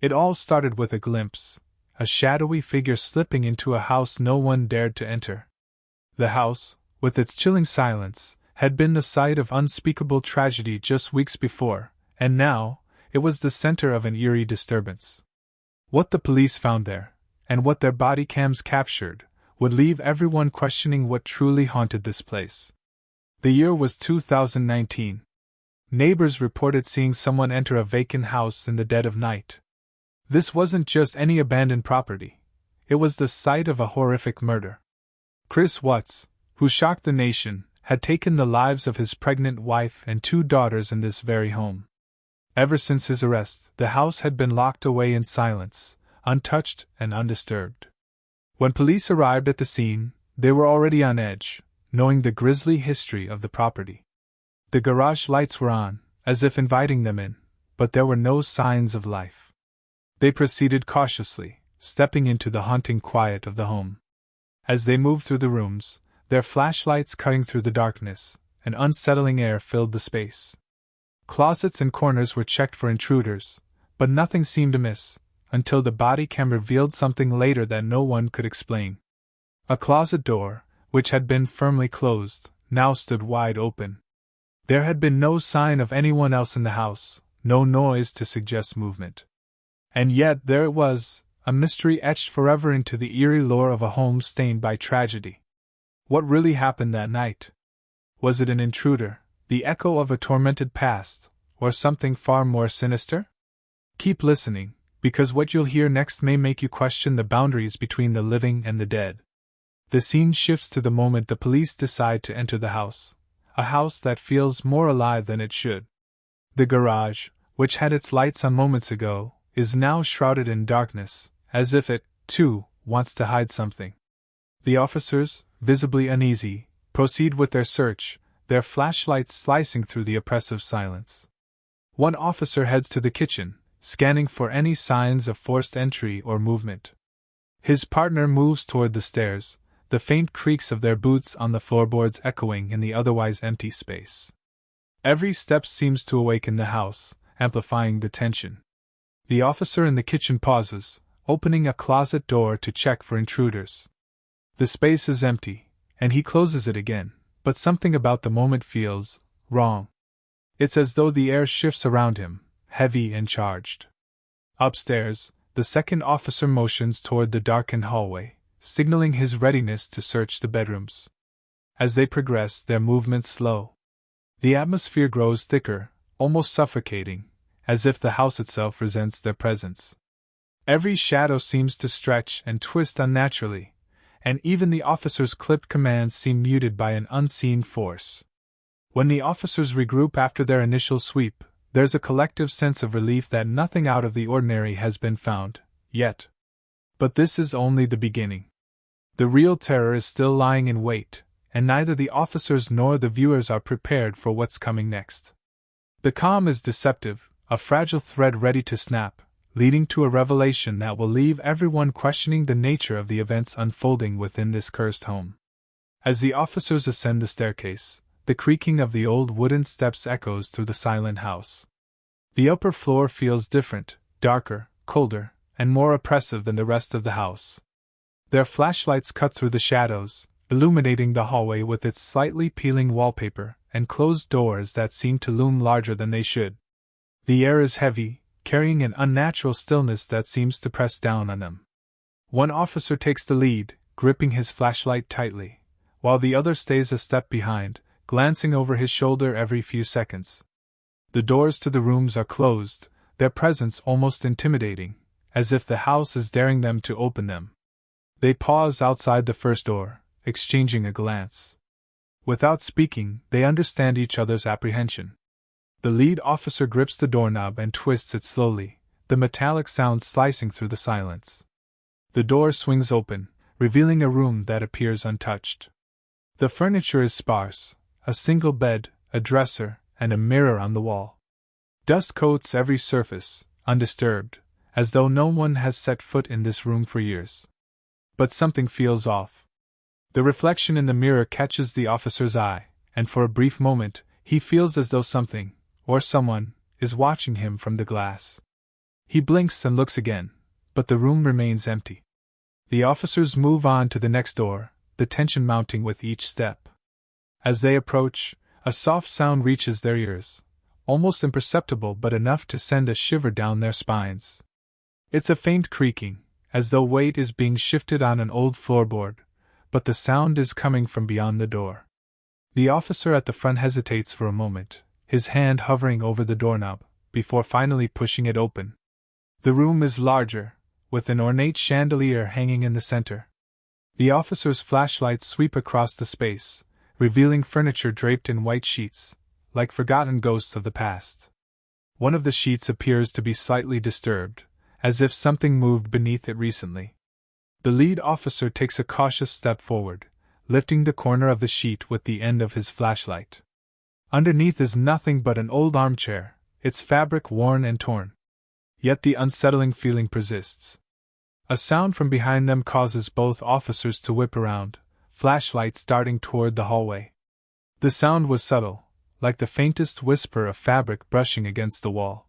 It all started with a glimpse, a shadowy figure slipping into a house no one dared to enter. The house, with its chilling silence, had been the site of unspeakable tragedy just weeks before, and now, it was the center of an eerie disturbance. What the police found there, and what their body cams captured, would leave everyone questioning what truly haunted this place. The year was 2019. Neighbors reported seeing someone enter a vacant house in the dead of night. This wasn't just any abandoned property. It was the site of a horrific murder. Chris Watts, who shocked the nation, had taken the lives of his pregnant wife and 2 daughters in this very home. Ever since his arrest, the house had been locked away in silence, untouched and undisturbed. When police arrived at the scene, they were already on edge, knowing the grisly history of the property. The garage lights were on, as if inviting them in, but there were no signs of life. They proceeded cautiously, stepping into the haunting quiet of the home. As they moved through the rooms, their flashlights cutting through the darkness, an unsettling air filled the space. Closets and corners were checked for intruders, but nothing seemed amiss, until the body cam revealed something later that no one could explain. A closet door, which had been firmly closed, now stood wide open. There had been no sign of anyone else in the house, no noise to suggest movement. And yet there it was, a mystery etched forever into the eerie lore of a home stained by tragedy. What really happened that night? Was it an intruder, the echo of a tormented past, or something far more sinister? Keep listening, because what you'll hear next may make you question the boundaries between the living and the dead. The scene shifts to the moment the police decide to enter the house, a house that feels more alive than it should. The garage, which had its lights on moments ago, is now shrouded in darkness, as if it, too, wants to hide something. The officers, visibly uneasy, proceed with their search, their flashlights slicing through the oppressive silence. One officer heads to the kitchen, scanning for any signs of forced entry or movement. His partner moves toward the stairs, the faint creaks of their boots on the floorboards echoing in the otherwise empty space. Every step seems to awaken the house, amplifying the tension. The officer in the kitchen pauses, opening a closet door to check for intruders. The space is empty, and he closes it again, but something about the moment feels wrong. It's as though the air shifts around him, heavy and charged. Upstairs, the second officer motions toward the darkened hallway, signaling his readiness to search the bedrooms. As they progress, their movements slow. The atmosphere grows thicker, almost suffocating, as if the house itself resents their presence. Every shadow seems to stretch and twist unnaturally, and even the officers' clipped commands seem muted by an unseen force. When the officers regroup after their initial sweep, there's a collective sense of relief that nothing out of the ordinary has been found, yet. But this is only the beginning. The real terror is still lying in wait, and neither the officers nor the viewers are prepared for what's coming next. The calm is deceptive, a fragile thread ready to snap, leading to a revelation that will leave everyone questioning the nature of the events unfolding within this cursed home. As the officers ascend the staircase, the creaking of the old wooden steps echoes through the silent house. The upper floor feels different, darker, colder, and more oppressive than the rest of the house. Their flashlights cut through the shadows, illuminating the hallway with its slightly peeling wallpaper and closed doors that seem to loom larger than they should. The air is heavy, carrying an unnatural stillness that seems to press down on them. One officer takes the lead, gripping his flashlight tightly, while the other stays a step behind, glancing over his shoulder every few seconds. The doors to the rooms are closed, their presence almost intimidating, as if the house is daring them to open them. They pause outside the first door, exchanging a glance. Without speaking, they understand each other's apprehension. The lead officer grips the doorknob and twists it slowly, the metallic sound slicing through the silence. The door swings open, revealing a room that appears untouched. The furniture is sparse, a single bed, a dresser, and a mirror on the wall. Dust coats every surface, undisturbed, as though no one has set foot in this room for years. But something feels off. The reflection in the mirror catches the officer's eye, and for a brief moment, he feels as though something, or someone, is watching him from the glass. He blinks and looks again, but the room remains empty. The officers move on to the next door, the tension mounting with each step. As they approach, a soft sound reaches their ears, almost imperceptible but enough to send a shiver down their spines. It's a faint creaking, as though weight is being shifted on an old floorboard, but the sound is coming from beyond the door. The officer at the front hesitates for a moment, his hand hovering over the doorknob, before finally pushing it open. The room is larger, with an ornate chandelier hanging in the center. The officer's flashlights sweep across the space, revealing furniture draped in white sheets, like forgotten ghosts of the past. One of the sheets appears to be slightly disturbed, as if something moved beneath it recently. The lead officer takes a cautious step forward, lifting the corner of the sheet with the end of his flashlight. Underneath is nothing but an old armchair, its fabric worn and torn. Yet the unsettling feeling persists. A sound from behind them causes both officers to whip around, flashlights darting toward the hallway. The sound was subtle, like the faintest whisper of fabric brushing against the wall.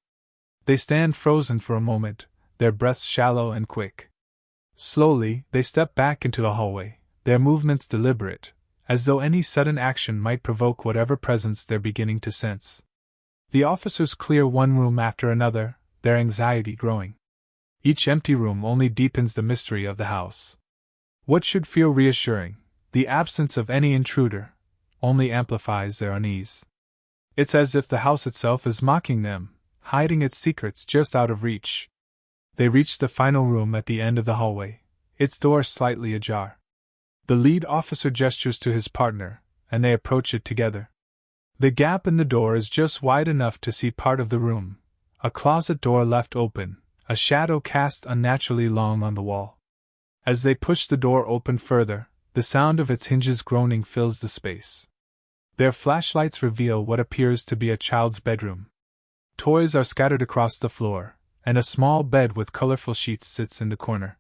They stand frozen for a moment, their breaths shallow and quick. Slowly, they step back into the hallway, their movements deliberate, as though any sudden action might provoke whatever presence they're beginning to sense. The officers clear one room after another, their anxiety growing. Each empty room only deepens the mystery of the house. What should feel reassuring, the absence of any intruder, only amplifies their unease. It's as if the house itself is mocking them, hiding its secrets just out of reach. They reach the final room at the end of the hallway, its door slightly ajar. The lead officer gestures to his partner, and they approach it together. The gap in the door is just wide enough to see part of the room, a closet door left open, a shadow cast unnaturally long on the wall. As they push the door open further, the sound of its hinges groaning fills the space. Their flashlights reveal what appears to be a child's bedroom. Toys are scattered across the floor, and a small bed with colorful sheets sits in the corner.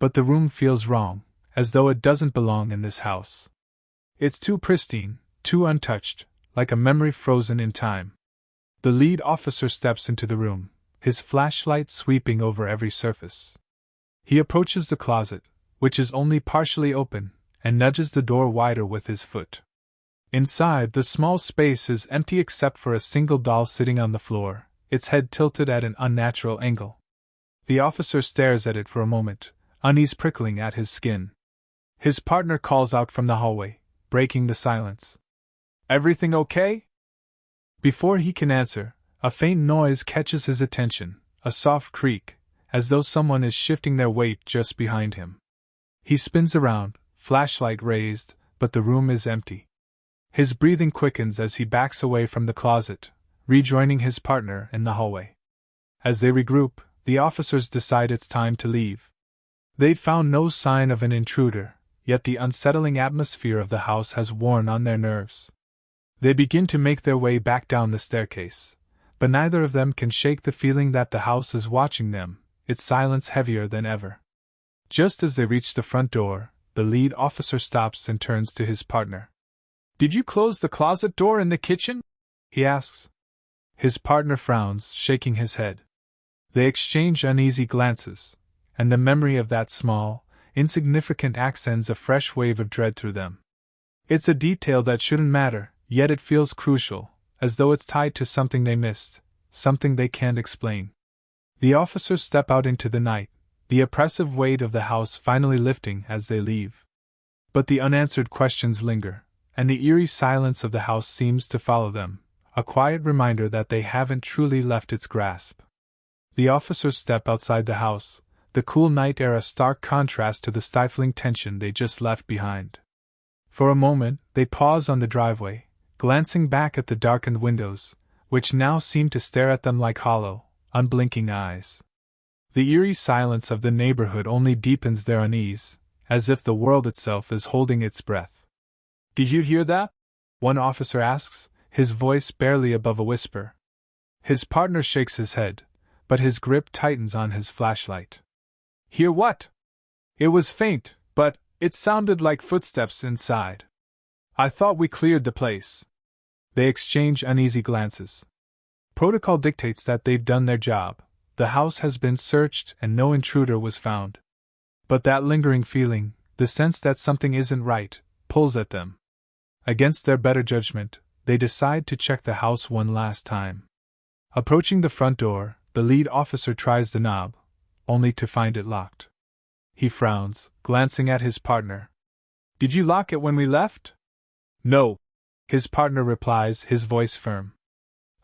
But the room feels wrong, as though it doesn't belong in this house. It's too pristine, too untouched, like a memory frozen in time. The lead officer steps into the room, his flashlight sweeping over every surface. He approaches the closet, which is only partially open, and nudges the door wider with his foot. Inside, the small space is empty except for a single doll sitting on the floor, its head tilted at an unnatural angle. The officer stares at it for a moment, unease prickling at his skin. His partner calls out from the hallway, breaking the silence. "Everything okay?" Before he can answer, a faint noise catches his attention, a soft creak, as though someone is shifting their weight just behind him. He spins around, flashlight raised, but the room is empty. His breathing quickens as he backs away from the closet, rejoining his partner in the hallway. As they regroup, the officers decide it's time to leave. They've found no sign of an intruder, yet the unsettling atmosphere of the house has worn on their nerves. They begin to make their way back down the staircase, but neither of them can shake the feeling that the house is watching them, its silence heavier than ever. Just as they reach the front door, the lead officer stops and turns to his partner. "Did you close the closet door in the kitchen?" he asks. His partner frowns, shaking his head. They exchange uneasy glances, and the memory of that small, insignificant act sends a fresh wave of dread through them. It's a detail that shouldn't matter, yet it feels crucial, as though it's tied to something they missed, something they can't explain. The officers step out into the night, the oppressive weight of the house finally lifting as they leave. But the unanswered questions linger, and the eerie silence of the house seems to follow them, a quiet reminder that they haven't truly left its grasp. The officers step outside the house, the cool night air a stark contrast to the stifling tension they just left behind. For a moment, they pause on the driveway, glancing back at the darkened windows, which now seem to stare at them like hollow, unblinking eyes. The eerie silence of the neighborhood only deepens their unease, as if the world itself is holding its breath. "Did you hear that?" one officer asks, his voice barely above a whisper. His partner shakes his head, but his grip tightens on his flashlight. "Hear what?" "It was faint, but it sounded like footsteps inside. I thought we cleared the place." They exchange uneasy glances. Protocol dictates that they've done their job, the house has been searched and no intruder was found. But that lingering feeling, the sense that something isn't right, pulls at them. Against their better judgment, they decide to check the house one last time. Approaching the front door, the lead officer tries the knob, only to find it locked. He frowns, glancing at his partner. "Did you lock it when we left?" "No," his partner replies, his voice firm.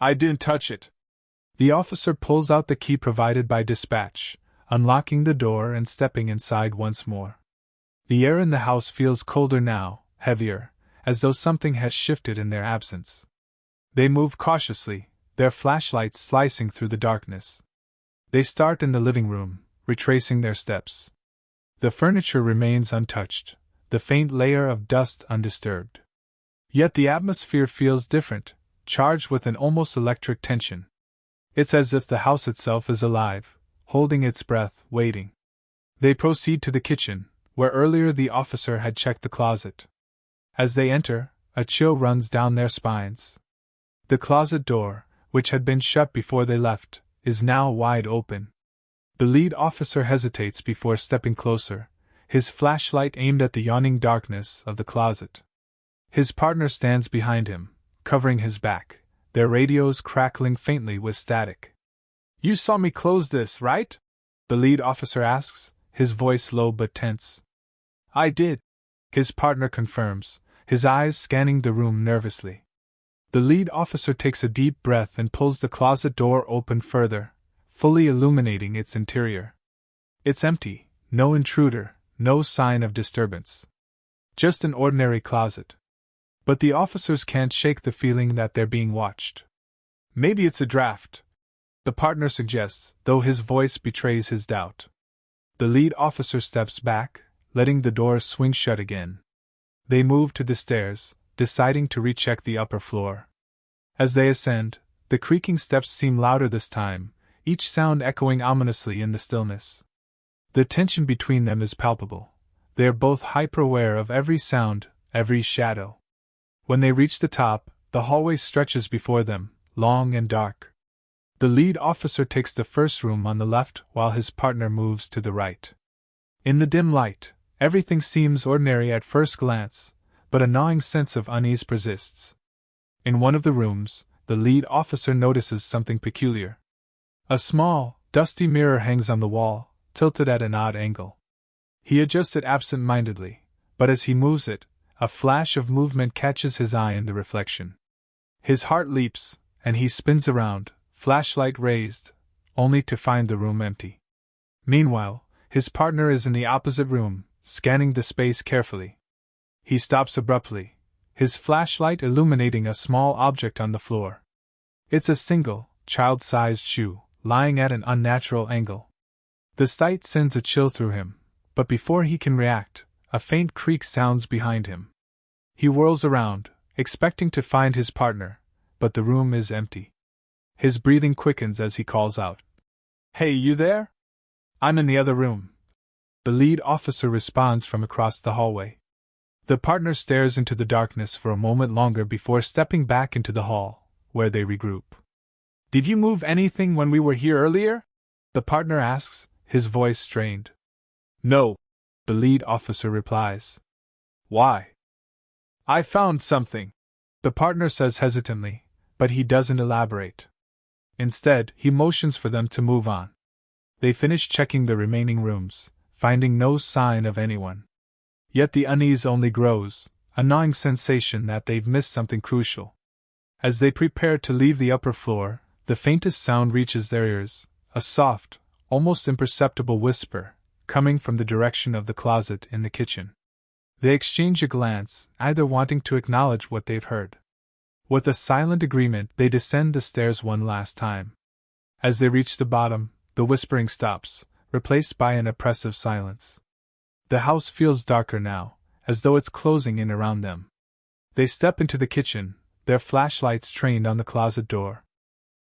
"I didn't touch it." The officer pulls out the key provided by dispatch, unlocking the door and stepping inside once more. The air in the house feels colder now, heavier, as though something has shifted in their absence. They move cautiously, their flashlights slicing through the darkness. They start in the living room, retracing their steps. The furniture remains untouched, the faint layer of dust undisturbed. Yet the atmosphere feels different, charged with an almost electric tension. It's as if the house itself is alive, holding its breath, waiting. They proceed to the kitchen, where earlier the officer had checked the closet. As they enter, a chill runs down their spines. The closet door, which had been shut before they left, is now wide open. The lead officer hesitates before stepping closer, his flashlight aimed at the yawning darkness of the closet. His partner stands behind him, covering his back, their radios crackling faintly with static. "You saw me close this, right?" the lead officer asks, his voice low but tense. "I did," his partner confirms, his eyes scanning the room nervously. The lead officer takes a deep breath and pulls the closet door open further, fully illuminating its interior. It's empty, no intruder, no sign of disturbance. Just an ordinary closet. But the officers can't shake the feeling that they're being watched. "Maybe it's a draft," the partner suggests, though his voice betrays his doubt. The lead officer steps back, letting the door swing shut again. They move to the stairs, deciding to recheck the upper floor. As they ascend, the creaking steps seem louder this time, each sound echoing ominously in the stillness. The tension between them is palpable. They are both hyper-aware of every sound, every shadow. When they reach the top, the hallway stretches before them, long and dark. The lead officer takes the first room on the left while his partner moves to the right. In the dim light, everything seems ordinary at first glance, but a gnawing sense of unease persists. In one of the rooms, the lead officer notices something peculiar. A small, dusty mirror hangs on the wall, tilted at an odd angle. He adjusts it absent-mindedly, but as he moves it, a flash of movement catches his eye in the reflection. His heart leaps, and he spins around, flashlight raised, only to find the room empty. Meanwhile, his partner is in the opposite room, scanning the space carefully. He stops abruptly, his flashlight illuminating a small object on the floor. It's a single, child-sized shoe, lying at an unnatural angle. The sight sends a chill through him, but before he can react, a faint creak sounds behind him. He whirls around, expecting to find his partner, but the room is empty. His breathing quickens as he calls out, "Hey, you there?" "I'm in the other room," the lead officer responds from across the hallway. The partner stares into the darkness for a moment longer before stepping back into the hall, where they regroup. "Did you move anything when we were here earlier?" the partner asks, his voice strained. "No," the lead officer replies. "Why?" "I found something," the partner says hesitantly, but he doesn't elaborate. Instead, he motions for them to move on. They finish checking the remaining rooms, finding no sign of anyone. Yet the unease only grows, a gnawing sensation that they've missed something crucial. As they prepare to leave the upper floor, the faintest sound reaches their ears, a soft, almost imperceptible whisper, coming from the direction of the closet in the kitchen. They exchange a glance, either wanting to acknowledge what they've heard. With a silent agreement, they descend the stairs one last time. As they reach the bottom, the whispering stops, replaced by an oppressive silence. The house feels darker now, as though it's closing in around them. They step into the kitchen, their flashlights trained on the closet door.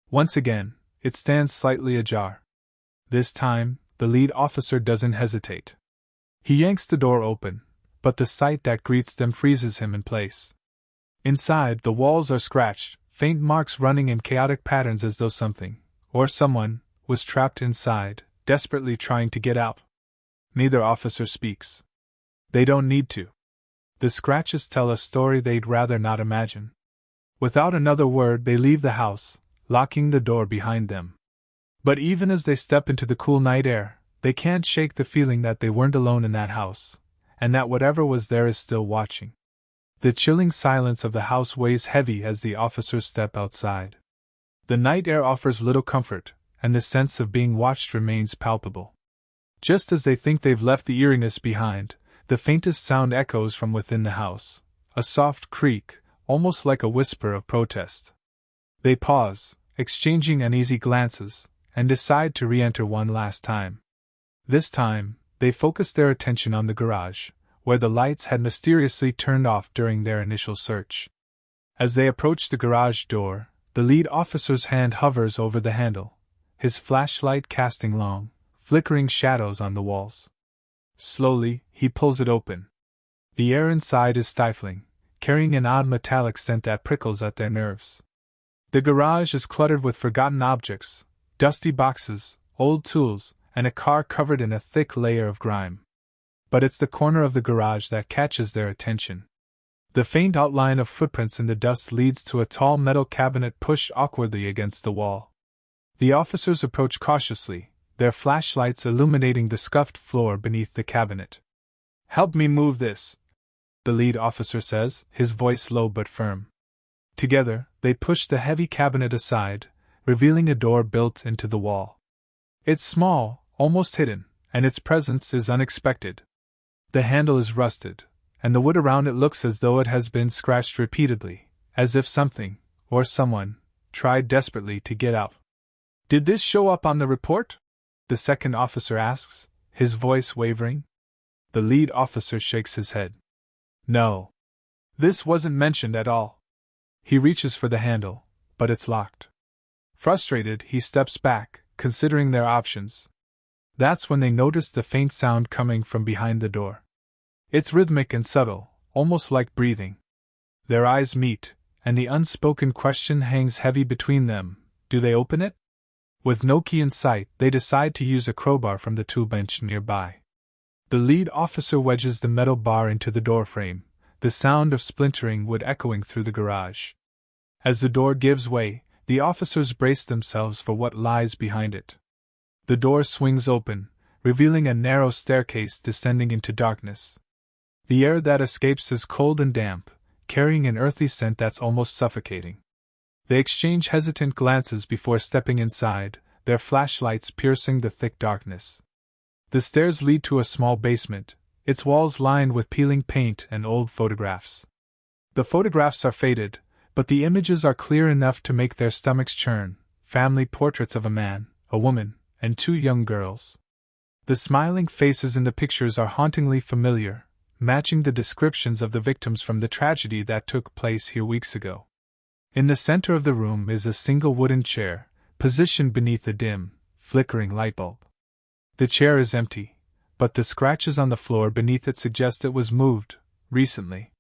Once again, it stands slightly ajar. This time, the lead officer doesn't hesitate. He yanks the door open, but the sight that greets them freezes him in place. Inside, the walls are scratched, faint marks running in chaotic patterns as though something, or someone, was trapped inside, desperately trying to get out. Neither officer speaks. They don't need to. The scratches tell a story they'd rather not imagine. Without another word, they leave the house, locking the door behind them. But even as they step into the cool night air, they can't shake the feeling that they weren't alone in that house, and that whatever was there is still watching. The chilling silence of the house weighs heavy as the officers step outside. The night air offers little comfort, and the sense of being watched remains palpable. Just as they think they've left the eeriness behind, the faintest sound echoes from within the house, a soft creak, almost like a whisper of protest. They pause, exchanging uneasy glances, and decide to re-enter one last time. This time, they focus their attention on the garage, where the lights had mysteriously turned off during their initial search. As they approach the garage door, the lead officer's hand hovers over the handle, his flashlight casting long, flickering shadows on the walls. Slowly, he pulls it open. The air inside is stifling, carrying an odd metallic scent that prickles at their nerves. The garage is cluttered with forgotten objects, dusty boxes, old tools, and a car covered in a thick layer of grime. But it's the corner of the garage that catches their attention. The faint outline of footprints in the dust leads to a tall metal cabinet pushed awkwardly against the wall. The officers approach cautiously, their flashlights illuminating the scuffed floor beneath the cabinet. "Help me move this," the lead officer says, his voice low but firm. Together, they push the heavy cabinet aside, revealing a door built into the wall. It's small, almost hidden, and its presence is unexpected. The handle is rusted, and the wood around it looks as though it has been scratched repeatedly, as if something, or someone, tried desperately to get out. "Did this show up on the report?" the second officer asks, his voice wavering. The lead officer shakes his head. "No. This wasn't mentioned at all." He reaches for the handle, but it's locked. Frustrated, he steps back, considering their options. That's when they notice the faint sound coming from behind the door. It's rhythmic and subtle, almost like breathing. Their eyes meet, and the unspoken question hangs heavy between them: do they open it? With no key in sight, they decide to use a crowbar from the tool bench nearby. The lead officer wedges the metal bar into the doorframe, the sound of splintering wood echoing through the garage. As the door gives way, the officers brace themselves for what lies behind it. The door swings open, revealing a narrow staircase descending into darkness. The air that escapes is cold and damp, carrying an earthy scent that's almost suffocating. They exchange hesitant glances before stepping inside, their flashlights piercing the thick darkness. The stairs lead to a small basement, its walls lined with peeling paint and old photographs. The photographs are faded, but the images are clear enough to make their stomachs churn: family portraits of a man, a woman, and two young girls. The smiling faces in the pictures are hauntingly familiar, matching the descriptions of the victims from the tragedy that took place here weeks ago. In the center of the room is a single wooden chair, positioned beneath a dim, flickering light bulb. The chair is empty, but the scratches on the floor beneath it suggest it was moved recently.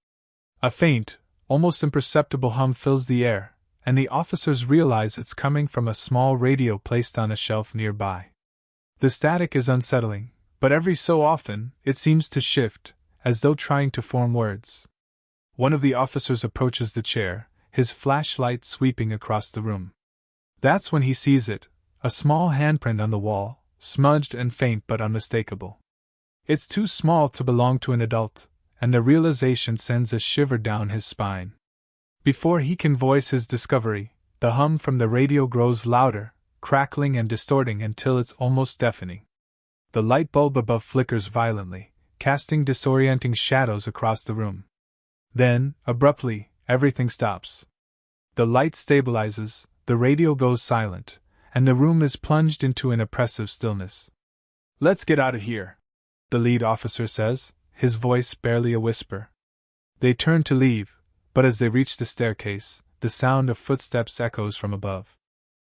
A faint, almost imperceptible hum fills the air, and the officers realize it's coming from a small radio placed on a shelf nearby. The static is unsettling, but every so often, it seems to shift, as though trying to form words. One of the officers approaches the chair, his flashlight sweeping across the room. That's when he sees it, a small handprint on the wall, smudged and faint but unmistakable. It's too small to belong to an adult, and the realization sends a shiver down his spine. Before he can voice his discovery, the hum from the radio grows louder, crackling and distorting until it's almost deafening. The light bulb above flickers violently, casting disorienting shadows across the room. Then, abruptly, everything stops. The light stabilizes, the radio goes silent, and the room is plunged into an oppressive stillness. "Let's get out of here," the lead officer says, his voice barely a whisper. They turn to leave, but as they reach the staircase, the sound of footsteps echoes from above.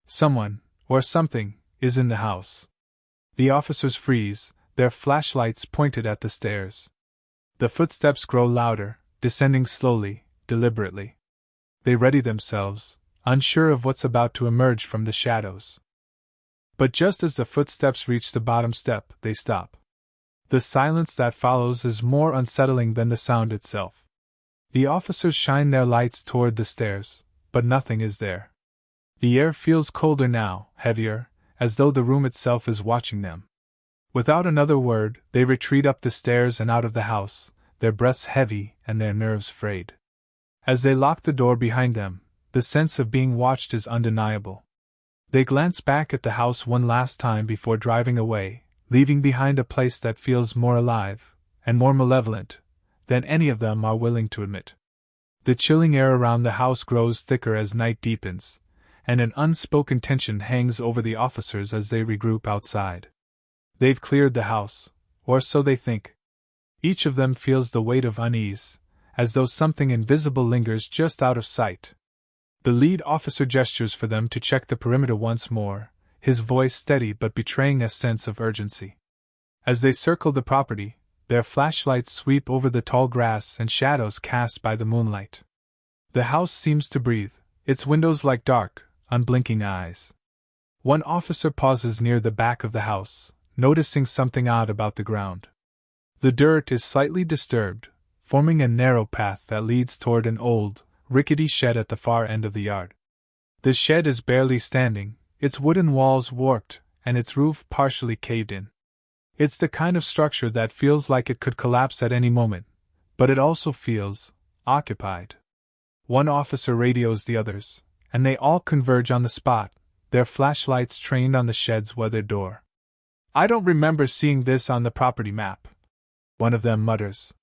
Someone, or something, is in the house. The officers freeze, their flashlights pointed at the stairs. The footsteps grow louder, descending slowly, deliberately. They ready themselves, unsure of what's about to emerge from the shadows. But just as the footsteps reach the bottom step, they stop. The silence that follows is more unsettling than the sound itself. The officers shine their lights toward the stairs, but nothing is there. The air feels colder now, heavier, as though the room itself is watching them. Without another word, they retreat up the stairs and out of the house, their breaths heavy and their nerves frayed. As they lock the door behind them, the sense of being watched is undeniable. They glance back at the house one last time before driving away, leaving behind a place that feels more alive and more malevolent than any of them are willing to admit. The chilling air around the house grows thicker as night deepens, and an unspoken tension hangs over the officers as they regroup outside. They've cleared the house, or so they think. Each of them feels the weight of unease, as though something invisible lingers just out of sight. The lead officer gestures for them to check the perimeter once more, his voice steady but betraying a sense of urgency. As they circle the property, their flashlights sweep over the tall grass and shadows cast by the moonlight. The house seems to breathe, its windows like dark, unblinking eyes. One officer pauses near the back of the house, noticing something odd about the ground. The dirt is slightly disturbed, forming a narrow path that leads toward an old, rickety shed at the far end of the yard. The shed is barely standing, its wooden walls warped, and its roof partially caved in. It's the kind of structure that feels like it could collapse at any moment, but it also feels occupied. One officer radios the others, and they all converge on the spot, their flashlights trained on the shed's weathered door. "I don't remember seeing this on the property map," one of them mutters.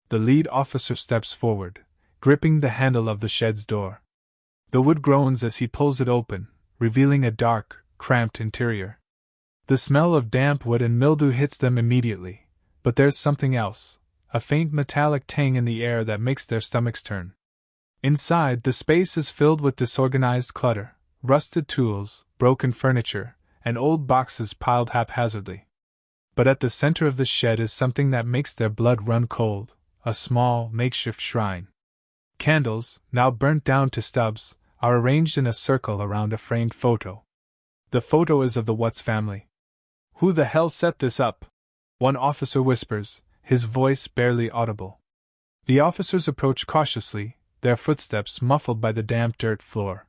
The lead officer steps forward, gripping the handle of the shed's door. The wood groans as he pulls it open, revealing a dark, cramped interior. The smell of damp wood and mildew hits them immediately, but there's something else, a faint metallic tang in the air that makes their stomachs turn. Inside, the space is filled with disorganized clutter, rusted tools, broken furniture, and old boxes piled haphazardly. But at the center of the shed is something that makes their blood run cold, a small, makeshift shrine. Candles, now burnt down to stubs, are arranged in a circle around a framed photo. The photo is of the Watts family. "Who the hell set this up?" one officer whispers, his voice barely audible. The officers approach cautiously, their footsteps muffled by the damp dirt floor.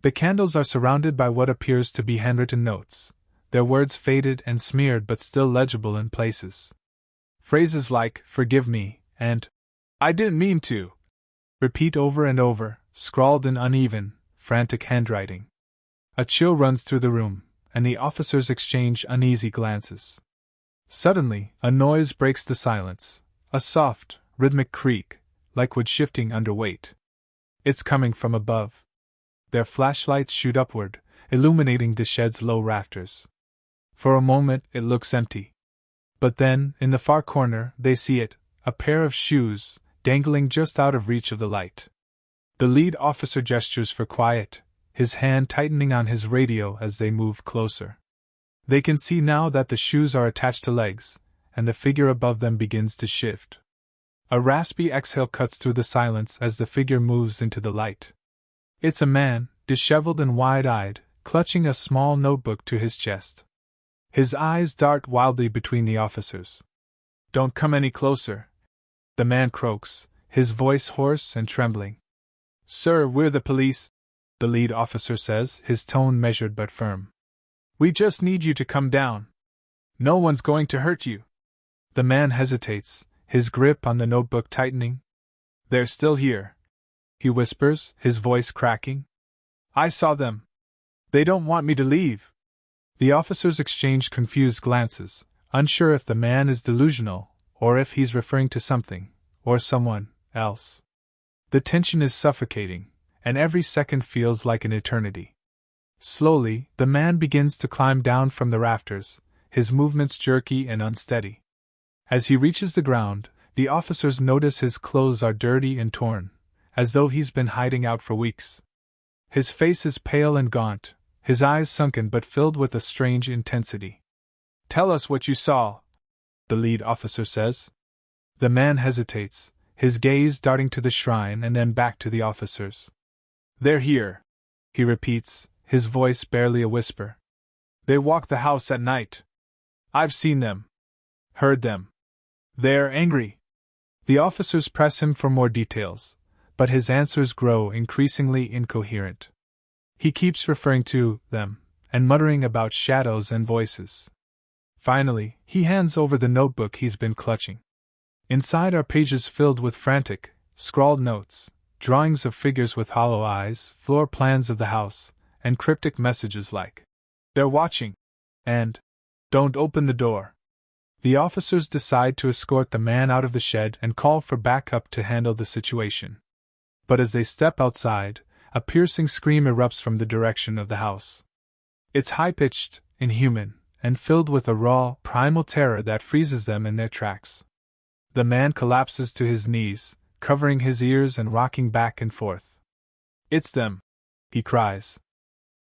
The candles are surrounded by what appears to be handwritten notes, their words faded and smeared but still legible in places. Phrases like, "Forgive me," and "I didn't mean to," repeat over and over, scrawled in uneven, frantic handwriting. A chill runs through the room, and the officers exchange uneasy glances. Suddenly, a noise breaks the silence, a soft, rhythmic creak, like wood shifting under weight. It's coming from above. Their flashlights shoot upward, illuminating the shed's low rafters. For a moment, it looks empty. But then, in the far corner, they see it, a pair of shoes, dangling just out of reach of the light. The lead officer gestures for quiet, his hand tightening on his radio as they move closer. They can see now that the shoes are attached to legs, and the figure above them begins to shift. A raspy exhale cuts through the silence as the figure moves into the light. It's a man, disheveled and wide-eyed, clutching a small notebook to his chest. His eyes dart wildly between the officers. "Don't come any closer," the man croaks, his voice hoarse and trembling. "Sir, we're the police," the lead officer says, his tone measured but firm. "We just need you to come down. No one's going to hurt you." The man hesitates, his grip on the notebook tightening. "They're still here," he whispers, his voice cracking. "I saw them. They don't want me to leave." The officers exchange confused glances, unsure if the man is delusional, or if he's referring to something, or someone, else. The tension is suffocating, and every second feels like an eternity. Slowly, the man begins to climb down from the rafters, his movements jerky and unsteady. As he reaches the ground, the officers notice his clothes are dirty and torn, as though he's been hiding out for weeks. His face is pale and gaunt, his eyes sunken but filled with a strange intensity. "Tell us what you saw," the lead officer says. The man hesitates, his gaze darting to the shrine and then back to the officers. "They're here," he repeats, his voice barely a whisper. They walk the house at night. I've seen them. Heard them. They're angry. The officers press him for more details, but his answers grow increasingly incoherent. He keeps referring to them, and muttering about shadows and voices. Finally, he hands over the notebook he's been clutching. Inside are pages filled with frantic, scrawled notes, drawings of figures with hollow eyes, floor plans of the house, and cryptic messages like, "They're watching," and "Don't open the door." The officers decide to escort the man out of the shed and call for backup to handle the situation. But as they step outside, a piercing scream erupts from the direction of the house. It's high-pitched, inhuman, and filled with a raw, primal terror that freezes them in their tracks. The man collapses to his knees, covering his ears and rocking back and forth. "It's them!" he cries.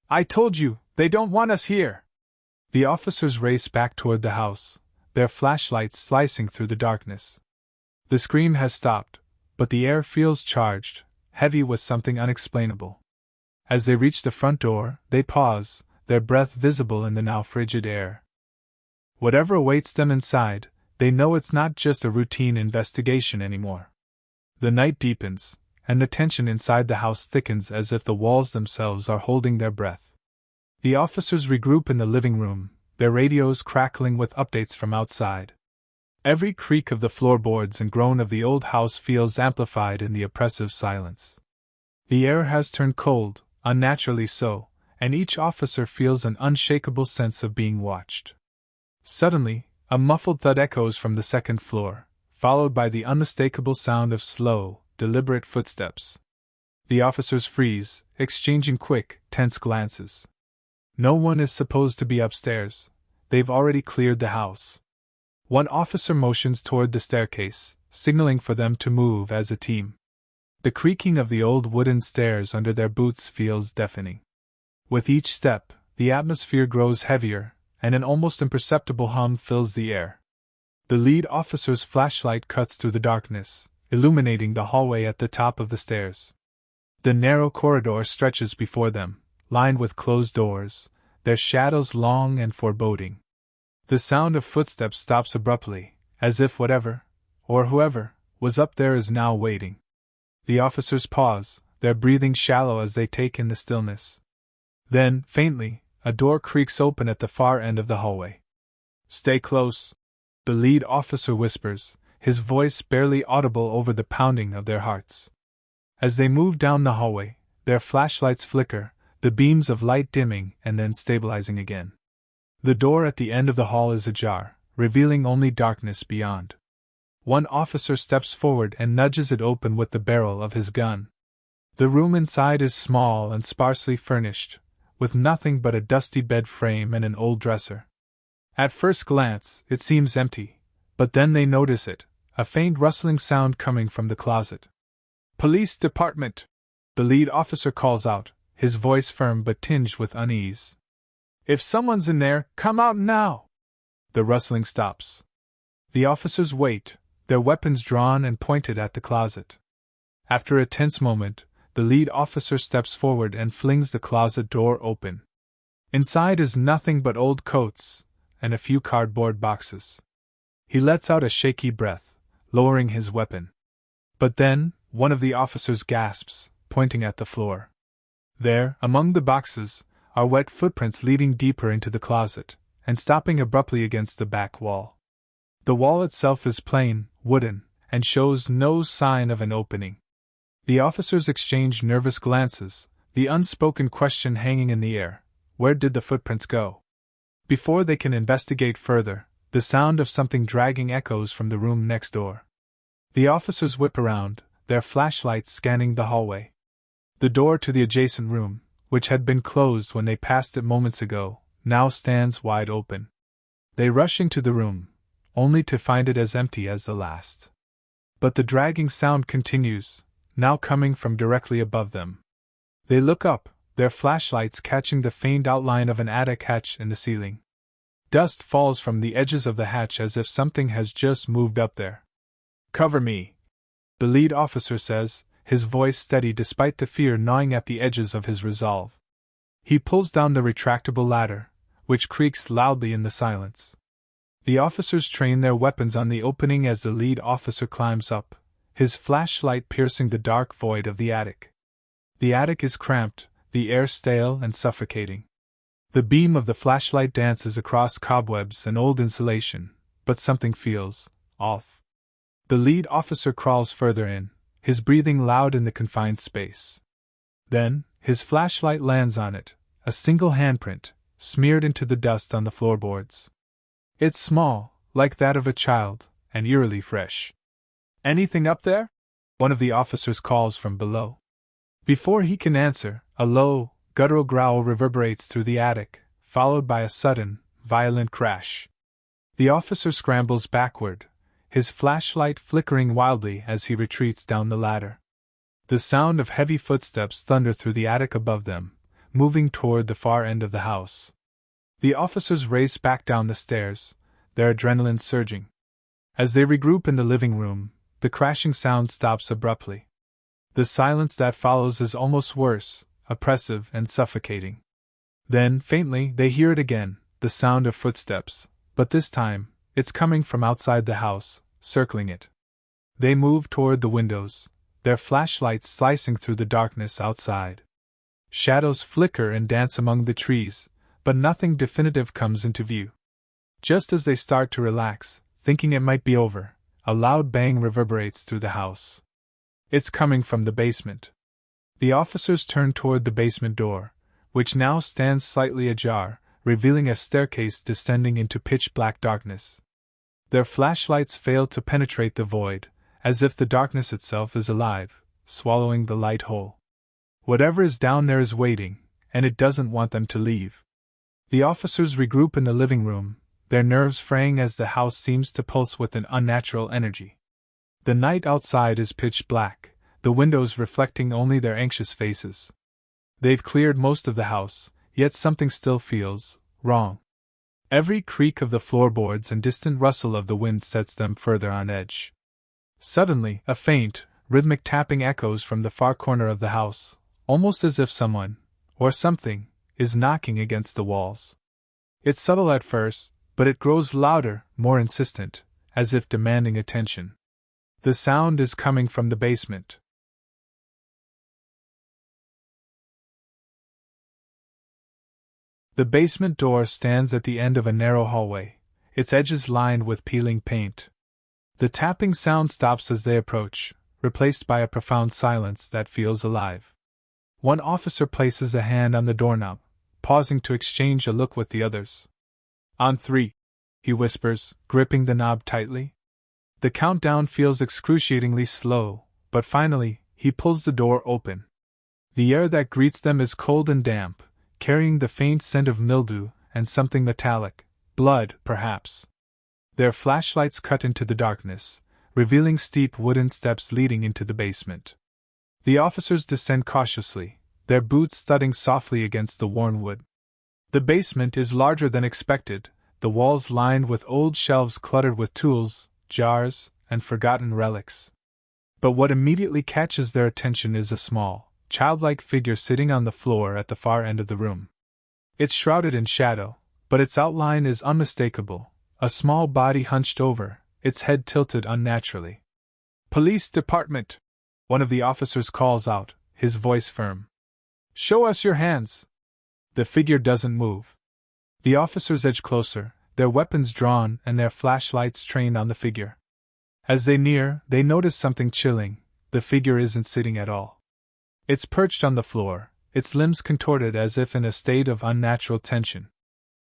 "I told you, they don't want us here!" The officers race back toward the house, their flashlights slicing through the darkness. The scream has stopped, but the air feels charged, heavy with something unexplainable. As they reach the front door, they pause, their breath visible in the now frigid air. Whatever awaits them inside, they know it's not just a routine investigation anymore. The night deepens, and the tension inside the house thickens as if the walls themselves are holding their breath. The officers regroup in the living room, their radios crackling with updates from outside. Every creak of the floorboards and groan of the old house feels amplified in the oppressive silence. The air has turned cold, unnaturally so, and each officer feels an unshakable sense of being watched. Suddenly, a muffled thud echoes from the second floor, followed by the unmistakable sound of slow, deliberate footsteps. The officers freeze, exchanging quick, tense glances. No one is supposed to be upstairs. They've already cleared the house. One officer motions toward the staircase, signaling for them to move as a team. The creaking of the old wooden stairs under their boots feels deafening. With each step, the atmosphere grows heavier, and an almost imperceptible hum fills the air. The lead officer's flashlight cuts through the darkness, illuminating the hallway at the top of the stairs. The narrow corridor stretches before them, lined with closed doors, their shadows long and foreboding. The sound of footsteps stops abruptly, as if whatever, or whoever, was up there is now waiting. The officers pause, their breathing shallow as they take in the stillness. Then, faintly, a door creaks open at the far end of the hallway. "Stay close," the lead officer whispers, his voice barely audible over the pounding of their hearts. As they move down the hallway, their flashlights flicker, the beams of light dimming and then stabilizing again. The door at the end of the hall is ajar, revealing only darkness beyond. One officer steps forward and nudges it open with the barrel of his gun. The room inside is small and sparsely furnished, with nothing but a dusty bed frame and an old dresser. At first glance, it seems empty, but then they notice it, a faint rustling sound coming from the closet. "Police department!" the lead officer calls out, his voice firm but tinged with unease. "If someone's in there, come out now!" The rustling stops. The officers wait, their weapons drawn and pointed at the closet. After a tense moment, the lead officer steps forward and flings the closet door open. Inside is nothing but old coats and a few cardboard boxes. He lets out a shaky breath, lowering his weapon. But then, one of the officers gasps, pointing at the floor. There, among the boxes, are wet footprints leading deeper into the closet, and stopping abruptly against the back wall. The wall itself is plain, wooden, and shows no sign of an opening. The officers exchange nervous glances, the unspoken question hanging in the air: where did the footprints go? Before they can investigate further, the sound of something dragging echoes from the room next door. The officers whip around, their flashlights scanning the hallway. The door to the adjacent room, which had been closed when they passed it moments ago, now stands wide open. They rush into the room, only to find it as empty as the last. But the dragging sound continues, now coming from directly above them. They look up, their flashlights catching the faint outline of an attic hatch in the ceiling. Dust falls from the edges of the hatch as if something has just moved up there. "Cover me," the lead officer says, his voice steady despite the fear gnawing at the edges of his resolve. He pulls down the retractable ladder, which creaks loudly in the silence. The officers train their weapons on the opening as the lead officer climbs up, his flashlight piercing the dark void of the attic. The attic is cramped, the air stale and suffocating. The beam of the flashlight dances across cobwebs and old insulation, but something feels off. The lead officer crawls further in, his breathing loud in the confined space. Then, his flashlight lands on it, a single handprint, smeared into the dust on the floorboards. It's small, like that of a child, and eerily fresh. "Anything up there?" one of the officers calls from below. Before he can answer, a low, guttural growl reverberates through the attic, followed by a sudden, violent crash. The officer scrambles backward, his flashlight flickering wildly as he retreats down the ladder. The sound of heavy footsteps thunder through the attic above them, moving toward the far end of the house. The officers race back down the stairs, their adrenaline surging. As they regroup in the living room, the crashing sound stops abruptly. The silence that follows is almost worse, oppressive and suffocating. Then, faintly, they hear it again, the sound of footsteps, but this time, it's coming from outside the house, circling it. They move toward the windows, their flashlights slicing through the darkness outside. Shadows flicker and dance among the trees, but nothing definitive comes into view. Just as they start to relax, thinking it might be over, a loud bang reverberates through the house. It's coming from the basement. The officers turn toward the basement door, which now stands slightly ajar, revealing a staircase descending into pitch-black darkness. Their flashlights fail to penetrate the void, as if the darkness itself is alive, swallowing the light whole. Whatever is down there is waiting, and it doesn't want them to leave. The officers regroup in the living room, their nerves fraying as the house seems to pulse with an unnatural energy. The night outside is pitch black, the windows reflecting only their anxious faces. They've cleared most of the house, yet something still feels wrong. Every creak of the floorboards and distant rustle of the wind sets them further on edge. Suddenly, a faint, rhythmic tapping echoes from the far corner of the house, almost as if someone, or something, is knocking against the walls. It's subtle at first, but it grows louder, more insistent, as if demanding attention. The sound is coming from the basement. The basement door stands at the end of a narrow hallway, its edges lined with peeling paint. The tapping sound stops as they approach, replaced by a profound silence that feels alive. One officer places a hand on the doorknob, pausing to exchange a look with the others. "On 3, he whispers, gripping the knob tightly. The countdown feels excruciatingly slow, but finally, he pulls the door open. The air that greets them is cold and damp, carrying the faint scent of mildew and something metallic, blood, perhaps. Their flashlights cut into the darkness, revealing steep wooden steps leading into the basement. The officers descend cautiously, their boots thudding softly against the worn wood. The basement is larger than expected, the walls lined with old shelves cluttered with tools, jars, and forgotten relics. But what immediately catches their attention is a small, childlike figure sitting on the floor at the far end of the room. It's shrouded in shadow, but its outline is unmistakable, a small body hunched over, its head tilted unnaturally. "Police department!" one of the officers calls out, his voice firm. "Show us your hands!" The figure doesn't move. The officers edge closer, their weapons drawn and their flashlights trained on the figure. As they near, they notice something chilling. The figure isn't sitting at all. It's perched on the floor, its limbs contorted as if in a state of unnatural tension.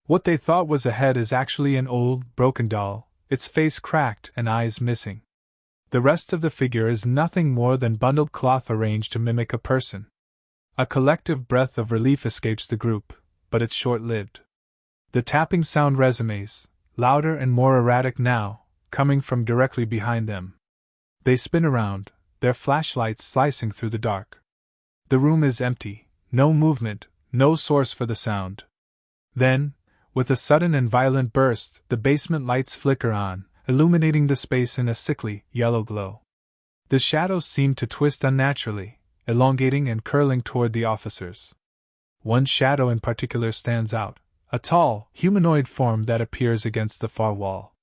What they thought was a head is actually an old, broken doll, its face cracked and eyes missing. The rest of the figure is nothing more than bundled cloth arranged to mimic a person. A collective breath of relief escapes the group, but it's short-lived. The tapping sound resonates, louder and more erratic now, coming from directly behind them. They spin around, their flashlights slicing through the dark. The room is empty, no movement, no source for the sound. Then, with a sudden and violent burst, the basement lights flicker on, illuminating the space in a sickly, yellow glow. The shadows seem to twist unnaturally, elongating and curling toward the officers. One shadow in particular stands out, a tall, humanoid form that appears against the far wall.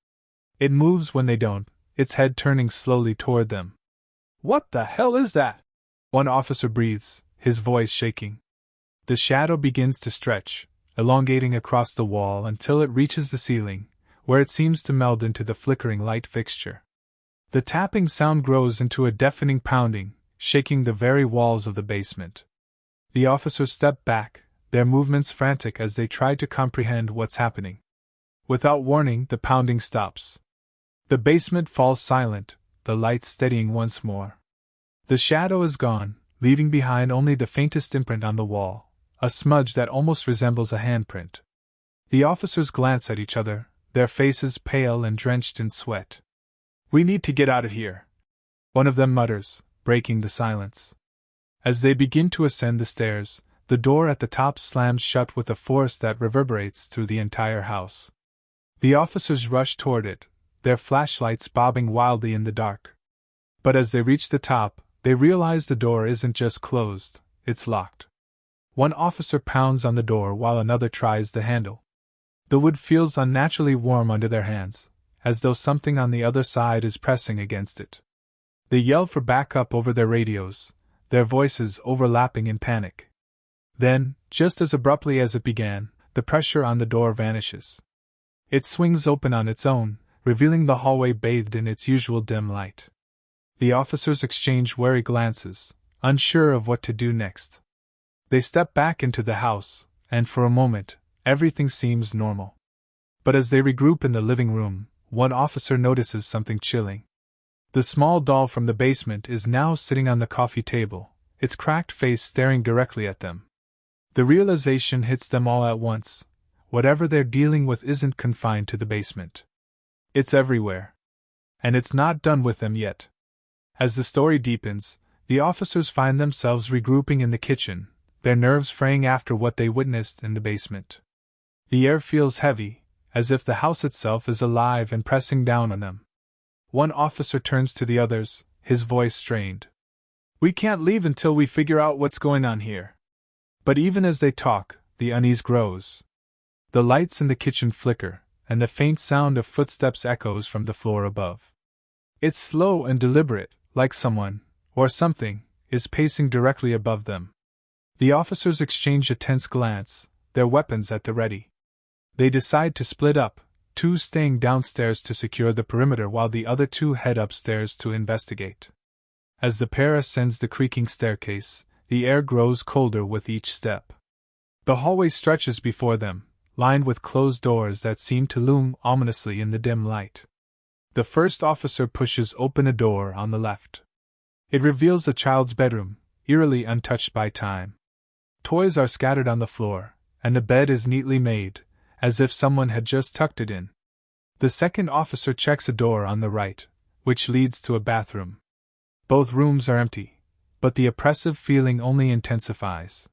It moves when they don't, its head turning slowly toward them. "What the hell is that?" one officer breathes, his voice shaking. The shadow begins to stretch, elongating across the wall until it reaches the ceiling, where it seems to meld into the flickering light fixture. The tapping sound grows into a deafening pounding, shaking the very walls of the basement. The officers step back, their movements frantic as they try to comprehend what's happening. Without warning, the pounding stops. The basement falls silent, the lights steadying once more. The shadow is gone, leaving behind only the faintest imprint on the wall, a smudge that almost resembles a handprint. The officers glance at each other, their faces pale and drenched in sweat. "We need to get out of here," one of them mutters, breaking the silence. As they begin to ascend the stairs, the door at the top slams shut with a force that reverberates through the entire house. The officers rush toward it, their flashlights bobbing wildly in the dark. But as they reach the top, they realize the door isn't just closed, it's locked. One officer pounds on the door while another tries the handle. The wood feels unnaturally warm under their hands, as though something on the other side is pressing against it. They yell for backup over their radios, their voices overlapping in panic. Then, just as abruptly as it began, the pressure on the door vanishes. It swings open on its own, revealing the hallway bathed in its usual dim light. The officers exchange wary glances, unsure of what to do next. They step back into the house, and for a moment, everything seems normal. But as they regroup in the living room, one officer notices something chilling. The small doll from the basement is now sitting on the coffee table, its cracked face staring directly at them. The realization hits them all at once: whatever they're dealing with isn't confined to the basement. It's everywhere. And it's not done with them yet. As the story deepens, the officers find themselves regrouping in the kitchen, their nerves fraying after what they witnessed in the basement. The air feels heavy, as if the house itself is alive and pressing down on them. One officer turns to the others, his voice strained. "We can't leave until we figure out what's going on here." But even as they talk, the unease grows. The lights in the kitchen flicker, and the faint sound of footsteps echoes from the floor above. It's slow and deliberate, like someone, or something, is pacing directly above them. The officers exchange a tense glance, their weapons at the ready. They decide to split up, two staying downstairs to secure the perimeter while the other two head upstairs to investigate. As the pair ascends the creaking staircase, the air grows colder with each step. The hallway stretches before them, lined with closed doors that seem to loom ominously in the dim light. The first officer pushes open a door on the left. It reveals the child's bedroom, eerily untouched by time. Toys are scattered on the floor, and the bed is neatly made, as if someone had just tucked it in. The second officer checks a door on the right, which leads to a bathroom. Both rooms are empty, but the oppressive feeling only intensifies.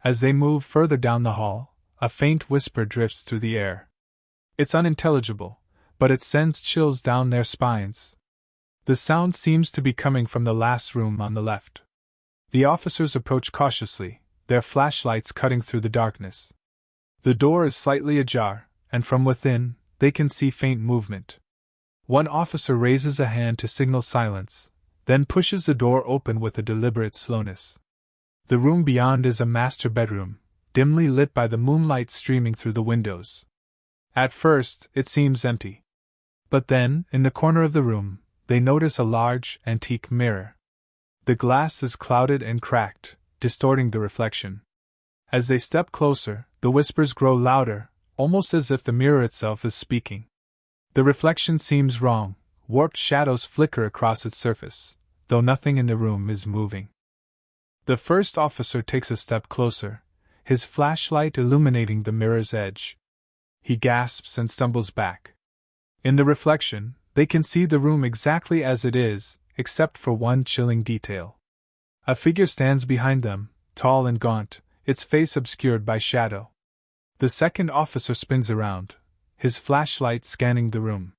As they move further down the hall, a faint whisper drifts through the air. It's unintelligible, but it sends chills down their spines. The sound seems to be coming from the last room on the left. The officers approach cautiously, their flashlights cutting through the darkness. The door is slightly ajar, and from within, they can see faint movement. One officer raises a hand to signal silence, then pushes the door open with a deliberate slowness. The room beyond is a master bedroom, dimly lit by the moonlight streaming through the windows. At first, it seems empty. But then, in the corner of the room, they notice a large, antique mirror. The glass is clouded and cracked, distorting the reflection. As they step closer, the whispers grow louder, almost as if the mirror itself is speaking. The reflection seems wrong, warped shadows flicker across its surface, though nothing in the room is moving. The first officer takes a step closer, his flashlight illuminating the mirror's edge. He gasps and stumbles back. In the reflection, they can see the room exactly as it is, except for one chilling detail. A figure stands behind them, tall and gaunt, its face obscured by shadow. The second officer spins around, his flashlight scanning the room.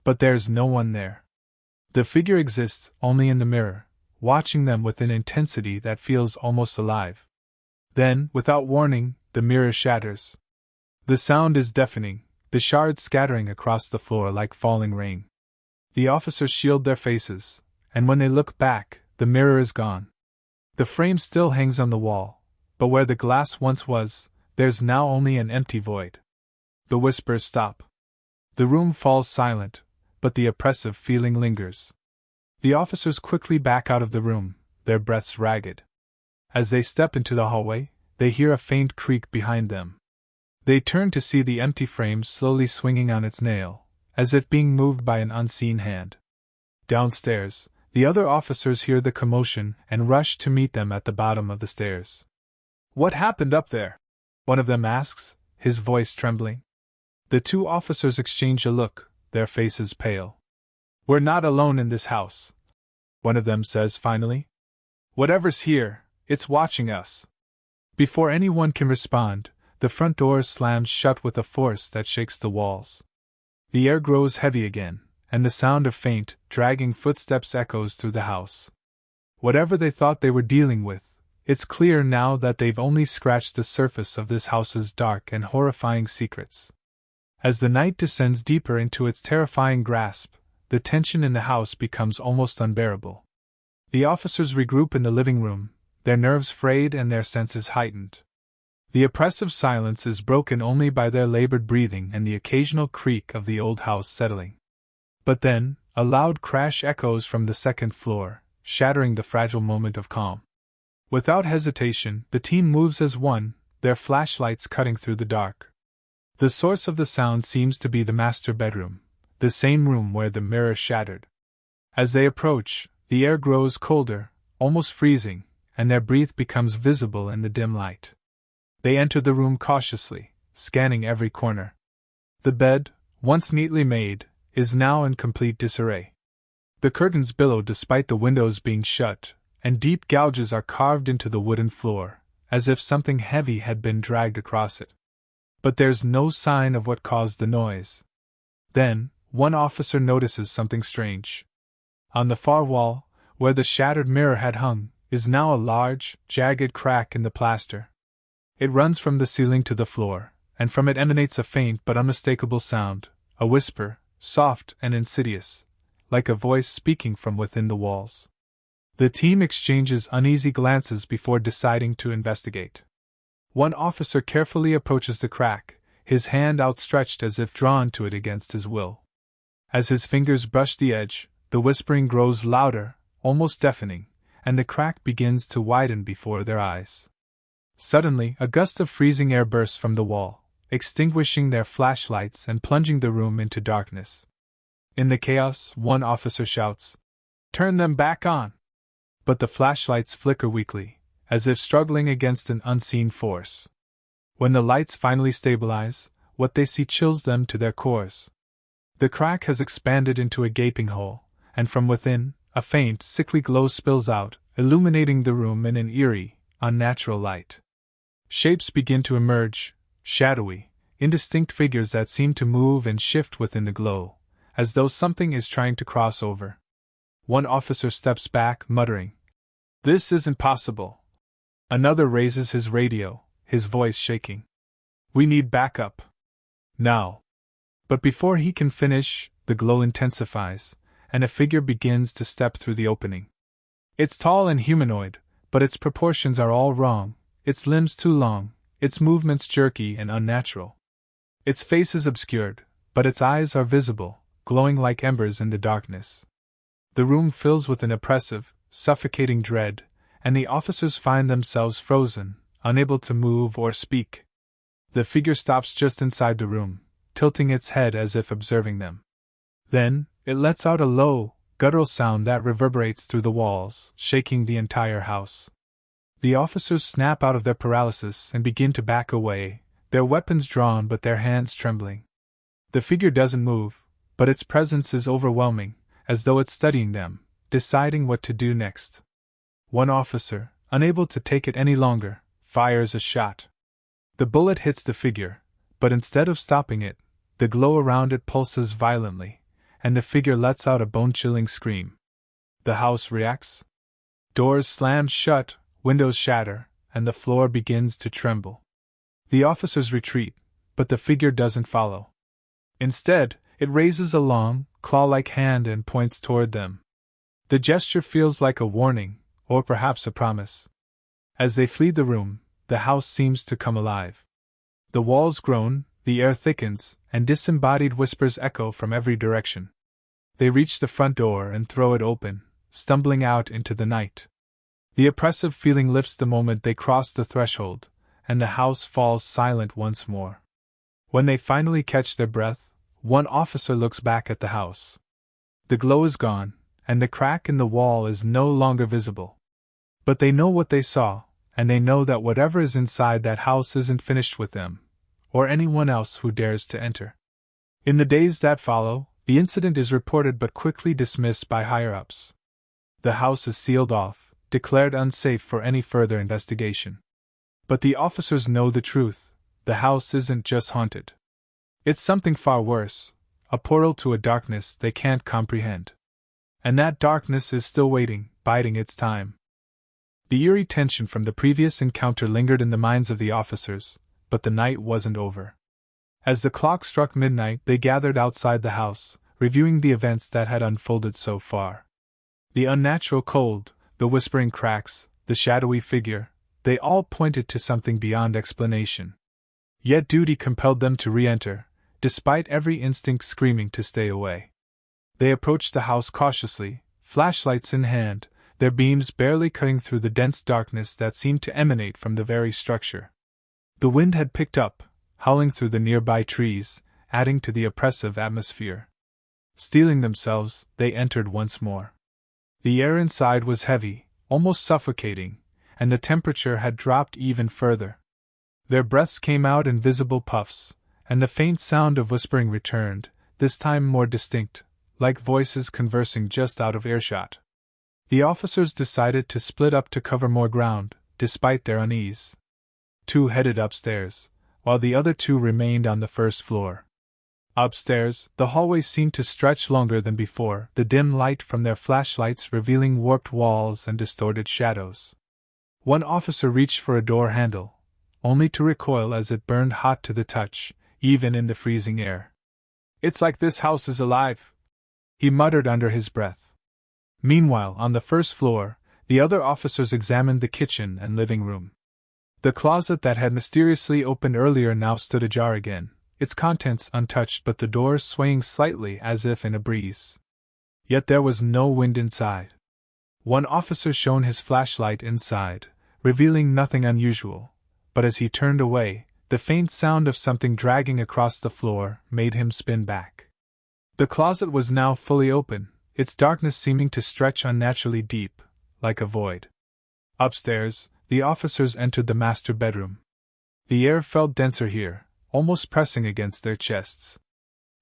But there's no one there. The figure exists only in the mirror, watching them with an intensity that feels almost alive. Then, without warning, the mirror shatters. The sound is deafening, the shards scattering across the floor like falling rain. The officers shield their faces, and when they look back, the mirror is gone. The frame still hangs on the wall, but where the glass once was, there's now only an empty void. The whispers stop. The room falls silent, but the oppressive feeling lingers. The officers quickly back out of the room, their breaths ragged. As they step into the hallway, they hear a faint creak behind them. They turn to see the empty frame slowly swinging on its nail, as if being moved by an unseen hand. Downstairs, the other officers hear the commotion and rush to meet them at the bottom of the stairs. "What happened up there?" one of them asks, his voice trembling. The two officers exchange a look, their faces pale. "We're not alone in this house," one of them says finally. "Whatever's here, it's watching us." Before anyone can respond, the front door slams shut with a force that shakes the walls. The air grows heavy again, and the sound of faint, dragging footsteps echoes through the house. Whatever they thought they were dealing with, it's clear now that they've only scratched the surface of this house's dark and horrifying secrets. As the night descends deeper into its terrifying grasp, the tension in the house becomes almost unbearable. The officers regroup in the living room, their nerves frayed and their senses heightened. The oppressive silence is broken only by their labored breathing and the occasional creak of the old house settling. But then, a loud crash echoes from the second floor, shattering the fragile moment of calm. Without hesitation, the team moves as one, their flashlights cutting through the dark. The source of the sound seems to be the master bedroom, the same room where the mirror shattered. As they approach, the air grows colder, almost freezing, and their breath becomes visible in the dim light. They enter the room cautiously, scanning every corner. The bed, once neatly made, is now in complete disarray. The curtains billow despite the windows being shut, and deep gouges are carved into the wooden floor, as if something heavy had been dragged across it. But there's no sign of what caused the noise. Then, one officer notices something strange. On the far wall, where the shattered mirror had hung, is now a large, jagged crack in the plaster. It runs from the ceiling to the floor, and from it emanates a faint but unmistakable sound, a whisper, soft and insidious, like a voice speaking from within the walls. The team exchanges uneasy glances before deciding to investigate. One officer carefully approaches the crack, his hand outstretched as if drawn to it against his will. As his fingers brush the edge, the whispering grows louder, almost deafening, and the crack begins to widen before their eyes. Suddenly, a gust of freezing air bursts from the wall, extinguishing their flashlights and plunging the room into darkness. In the chaos, one officer shouts, "Turn them back on!" But the flashlights flicker weakly, as if struggling against an unseen force. When the lights finally stabilize, what they see chills them to their cores. The crack has expanded into a gaping hole, and from within, a faint, sickly glow spills out, illuminating the room in an eerie, unnatural light. Shapes begin to emerge, shadowy, indistinct figures that seem to move and shift within the glow, as though something is trying to cross over. One officer steps back, muttering, "This isn't possible." Another raises his radio, his voice shaking. "We need backup. Now." But before he can finish, the glow intensifies, and a figure begins to step through the opening. It's tall and humanoid, but its proportions are all wrong, its limbs too long, its movements jerky and unnatural. Its face is obscured, but its eyes are visible, glowing like embers in the darkness. The room fills with an oppressive, suffocating dread, and the officers find themselves frozen, unable to move or speak. The figure stops just inside the room, tilting its head as if observing them. Then, it lets out a low, guttural sound that reverberates through the walls, shaking the entire house. The officers snap out of their paralysis and begin to back away, their weapons drawn but their hands trembling. The figure doesn't move, but its presence is overwhelming, as though it's studying them, deciding what to do next. One officer, unable to take it any longer, fires a shot. The bullet hits the figure, but instead of stopping it, the glow around it pulses violently, and the figure lets out a bone-chilling scream. The house reacts. Doors slam shut, windows shatter, and the floor begins to tremble. The officers retreat, but the figure doesn't follow. Instead, it raises a long, claw-like hand and points toward them. The gesture feels like a warning, or perhaps a promise. As they flee the room, the house seems to come alive. The walls groan, the air thickens, and disembodied whispers echo from every direction. They reach the front door and throw it open, stumbling out into the night. The oppressive feeling lifts the moment they cross the threshold, and the house falls silent once more. When they finally catch their breath, one officer looks back at the house. The glow is gone, and the crack in the wall is no longer visible. But they know what they saw, and they know that whatever is inside that house isn't finished with them, or anyone else who dares to enter. In the days that follow, the incident is reported but quickly dismissed by higher-ups. The house is sealed off, declared unsafe for any further investigation. But the officers know the truth: the house isn't just haunted. It's something far worse, a portal to a darkness they can't comprehend. And that darkness is still waiting, biding its time. The eerie tension from the previous encounter lingered in the minds of the officers, but the night wasn't over. As the clock struck midnight, they gathered outside the house, reviewing the events that had unfolded so far. The unnatural cold, the whispering cracks, the shadowy figure, they all pointed to something beyond explanation. Yet duty compelled them to re-enter, despite every instinct screaming to stay away. They approached the house cautiously, flashlights in hand, their beams barely cutting through the dense darkness that seemed to emanate from the very structure. The wind had picked up, howling through the nearby trees, adding to the oppressive atmosphere. Steeling themselves, they entered once more. The air inside was heavy, almost suffocating, and the temperature had dropped even further. Their breaths came out in visible puffs, and the faint sound of whispering returned, this time more distinct, like voices conversing just out of earshot. The officers decided to split up to cover more ground, despite their unease. 2 headed upstairs, while the other 2 remained on the first floor. Upstairs, the hallway seemed to stretch longer than before, the dim light from their flashlights revealing warped walls and distorted shadows. One officer reached for a door handle, only to recoil as it burned hot to the touch, even in the freezing air. "It's like this house is alive," he muttered under his breath. Meanwhile, on the first floor, the other officers examined the kitchen and living room. The closet that had mysteriously opened earlier now stood ajar again, its contents untouched but the doors swaying slightly as if in a breeze. Yet there was no wind inside. One officer shone his flashlight inside, revealing nothing unusual, but as he turned away, the faint sound of something dragging across the floor made him spin back. The closet was now fully open, its darkness seeming to stretch unnaturally deep, like a void. Upstairs, the officers entered the master bedroom. The air felt denser here, almost pressing against their chests.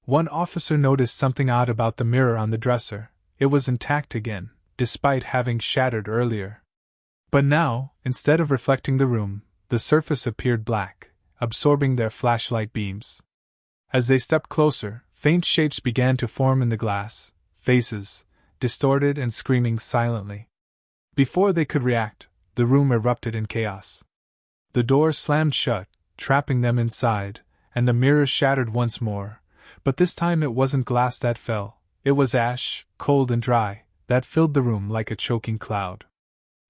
One officer noticed something odd about the mirror on the dresser. It was intact again, despite having shattered earlier. But now, instead of reflecting the room, the surface appeared black, absorbing their flashlight beams. As they stepped closer, faint shapes began to form in the glass, faces, distorted and screaming silently. Before they could react, the room erupted in chaos. The door slammed shut, trapping them inside, and the mirror shattered once more, but this time it wasn't glass that fell, it was ash, cold and dry, that filled the room like a choking cloud.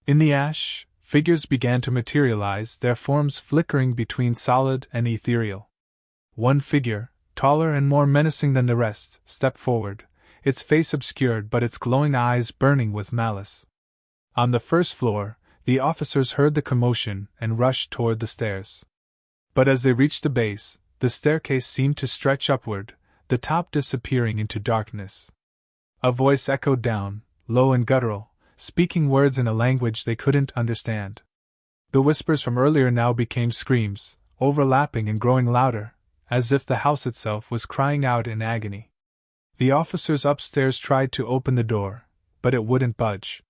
In the ash, figures began to materialize, their forms flickering between solid and ethereal. One figure, taller and more menacing than the rest, stepped forward, its face obscured but its glowing eyes burning with malice. On the first floor, the officers heard the commotion and rushed toward the stairs. But as they reached the base, the staircase seemed to stretch upward, the top disappearing into darkness. A voice echoed down, low and guttural, speaking words in a language they couldn't understand. The whispers from earlier now became screams, overlapping and growing louder, as if the house itself was crying out in agony. The officers upstairs tried to open the door, but it wouldn't budge.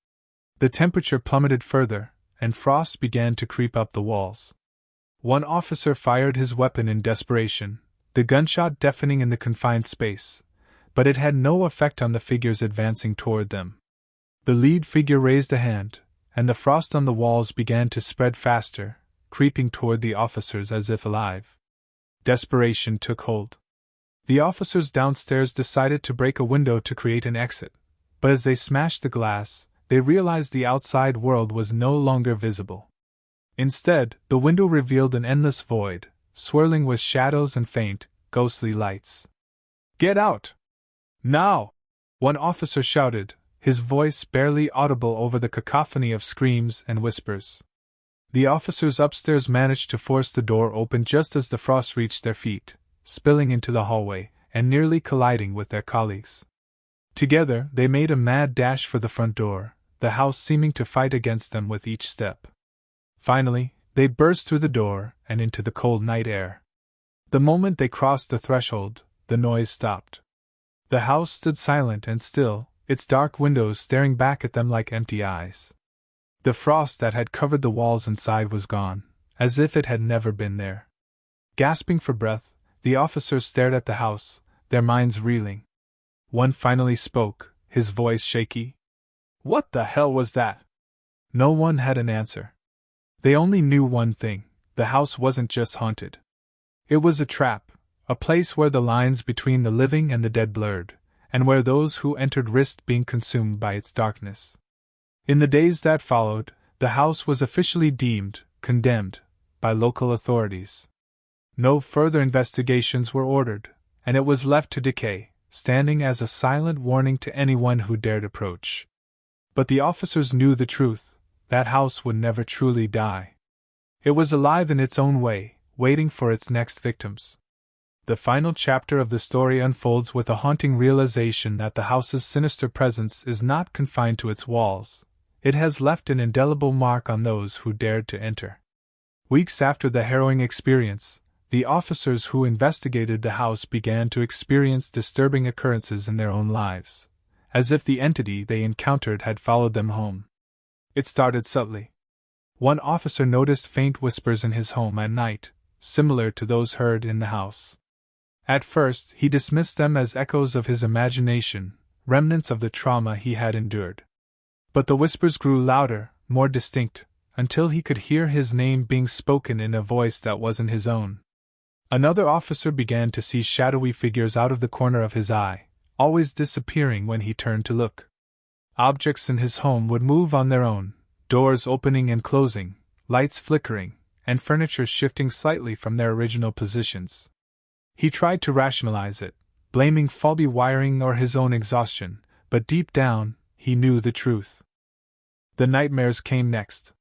The temperature plummeted further, and frost began to creep up the walls. One officer fired his weapon in desperation, the gunshot deafening in the confined space, but it had no effect on the figures advancing toward them. The lead figure raised a hand, and the frost on the walls began to spread faster, creeping toward the officers as if alive. Desperation took hold. The officers downstairs decided to break a window to create an exit, but as they smashed the glass, they realized the outside world was no longer visible. Instead, the window revealed an endless void, swirling with shadows and faint, ghostly lights. "Get out! Now!" one officer shouted, his voice barely audible over the cacophony of screams and whispers. The officers upstairs managed to force the door open just as the frost reached their feet, spilling into the hallway and nearly colliding with their colleagues. Together, they made a mad dash for the front door, the house seeming to fight against them with each step. Finally, they burst through the door and into the cold night air. The moment they crossed the threshold, the noise stopped. The house stood silent and still, its dark windows staring back at them like empty eyes. The frost that had covered the walls inside was gone, as if it had never been there. Gasping for breath, the officers stared at the house, their minds reeling. One finally spoke, his voice shaky. "What the hell was that?" No one had an answer. They only knew one thing: the house wasn't just haunted. It was a trap, a place where the lines between the living and the dead blurred, and where those who entered risked being consumed by its darkness. In the days that followed, the house was officially deemed condemned by local authorities. No further investigations were ordered, and it was left to decay, standing as a silent warning to anyone who dared approach. But the officers knew the truth: that house would never truly die. It was alive in its own way, waiting for its next victims. The final chapter of the story unfolds with a haunting realization that the house's sinister presence is not confined to its walls. It has left an indelible mark on those who dared to enter. Weeks after the harrowing experience, the officers who investigated the house began to experience disturbing occurrences in their own lives, as if the entity they encountered had followed them home. It started subtly. One officer noticed faint whispers in his home at night, similar to those heard in the house. At first, he dismissed them as echoes of his imagination, remnants of the trauma he had endured. But the whispers grew louder, more distinct, until he could hear his name being spoken in a voice that wasn't his own. Another officer began to see shadowy figures out of the corner of his eye, always disappearing when he turned to look. Objects in his home would move on their own, doors opening and closing, lights flickering, and furniture shifting slightly from their original positions. He tried to rationalize it, blaming faulty wiring or his own exhaustion, but deep down, he knew the truth. The nightmares came next.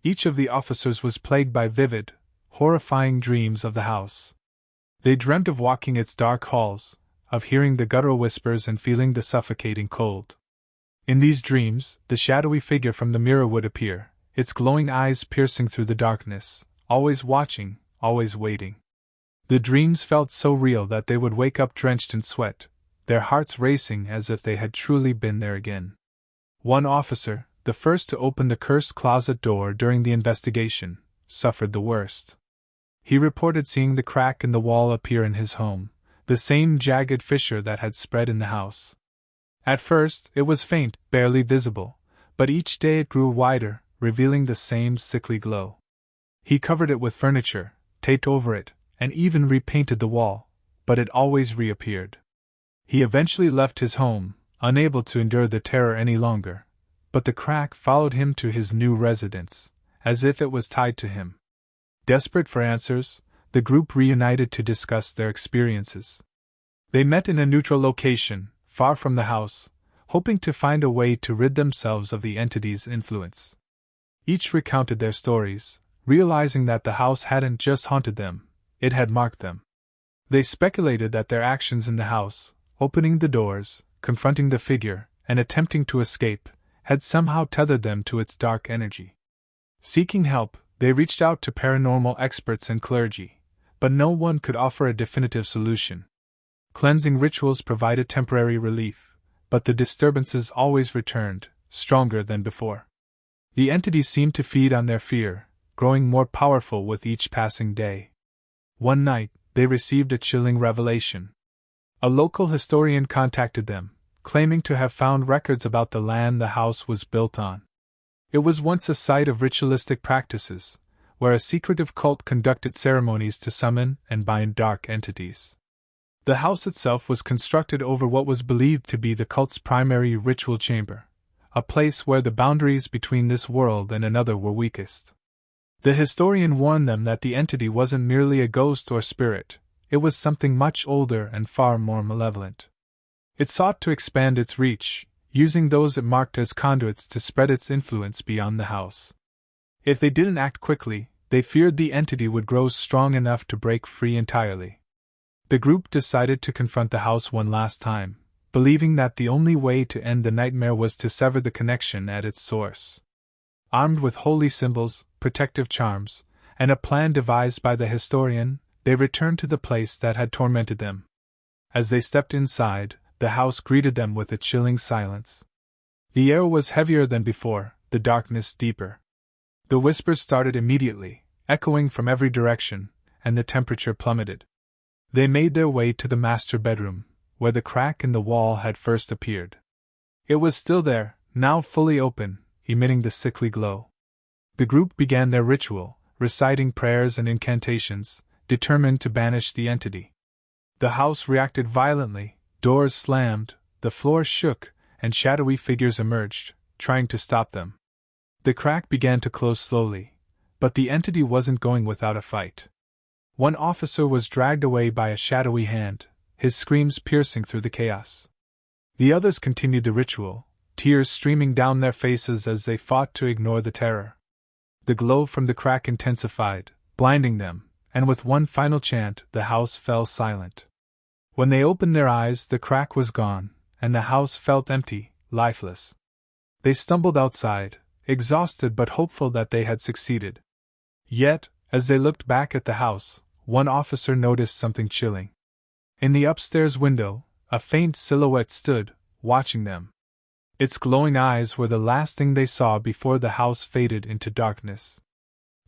Each of the officers was plagued by vivid, horrifying dreams of the house. They dreamt of walking its dark halls, of hearing the guttural whispers and feeling the suffocating cold. In these dreams, the shadowy figure from the mirror would appear, its glowing eyes piercing through the darkness, always watching, always waiting. The dreams felt so real that they would wake up drenched in sweat, their hearts racing as if they had truly been there again. One officer, the first to open the cursed closet door during the investigation, suffered the worst. He reported seeing the crack in the wall appear in his home, the same jagged fissure that had spread in the house. At first, it was faint, barely visible, but each day it grew wider, revealing the same sickly glow. He covered it with furniture, taped over it, and even repainted the wall, but it always reappeared. He eventually left his home, unable to endure the terror any longer, but the crack followed him to his new residence, as if it was tied to him. Desperate for answers, the group reunited to discuss their experiences. They met in a neutral location, far from the house, hoping to find a way to rid themselves of the entity's influence. Each recounted their stories, realizing that the house hadn't just haunted them, it had marked them. They speculated that their actions in the house, opening the doors, confronting the figure, and attempting to escape, had somehow tethered them to its dark energy. Seeking help, they reached out to paranormal experts and clergy, but no one could offer a definitive solution. Cleansing rituals provided temporary relief, but the disturbances always returned, stronger than before. The entities seemed to feed on their fear, growing more powerful with each passing day. One night, they received a chilling revelation. A local historian contacted them, claiming to have found records about the land the house was built on. It was once a site of ritualistic practices, where a secretive cult conducted ceremonies to summon and bind dark entities. The house itself was constructed over what was believed to be the cult's primary ritual chamber, a place where the boundaries between this world and another were weakest. The historian warned them that the entity wasn't merely a ghost or spirit, it was something much older and far more malevolent. It sought to expand its reach, using those it marked as conduits to spread its influence beyond the house. If they didn't act quickly, they feared the entity would grow strong enough to break free entirely. The group decided to confront the house one last time, believing that the only way to end the nightmare was to sever the connection at its source. Armed with holy symbols, protective charms, and a plan devised by the historian, they returned to the place that had tormented them. As they stepped inside, the house greeted them with a chilling silence. The air was heavier than before, the darkness deeper. The whispers started immediately, echoing from every direction, and the temperature plummeted. They made their way to the master bedroom, where the crack in the wall had first appeared. It was still there, now fully open, emitting the sickly glow. The group began their ritual, reciting prayers and incantations, determined to banish the entity. The house reacted violently, doors slammed, the floor shook, and shadowy figures emerged, trying to stop them. The crack began to close slowly, but the entity wasn't going without a fight. One officer was dragged away by a shadowy hand, his screams piercing through the chaos. The others continued the ritual, tears streaming down their faces as they fought to ignore the terror. The glow from the crack intensified, blinding them, and with one final chant, the house fell silent. When they opened their eyes, the crack was gone, and the house felt empty, lifeless. They stumbled outside, exhausted but hopeful that they had succeeded. Yet, as they looked back at the house, one officer noticed something chilling. In the upstairs window, a faint silhouette stood, watching them. Its glowing eyes were the last thing they saw before the house faded into darkness.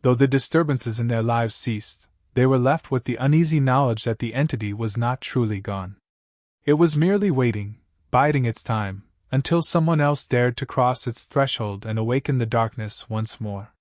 Though the disturbances in their lives ceased, they were left with the uneasy knowledge that the entity was not truly gone. It was merely waiting, biding its time, until someone else dared to cross its threshold and awaken the darkness once more.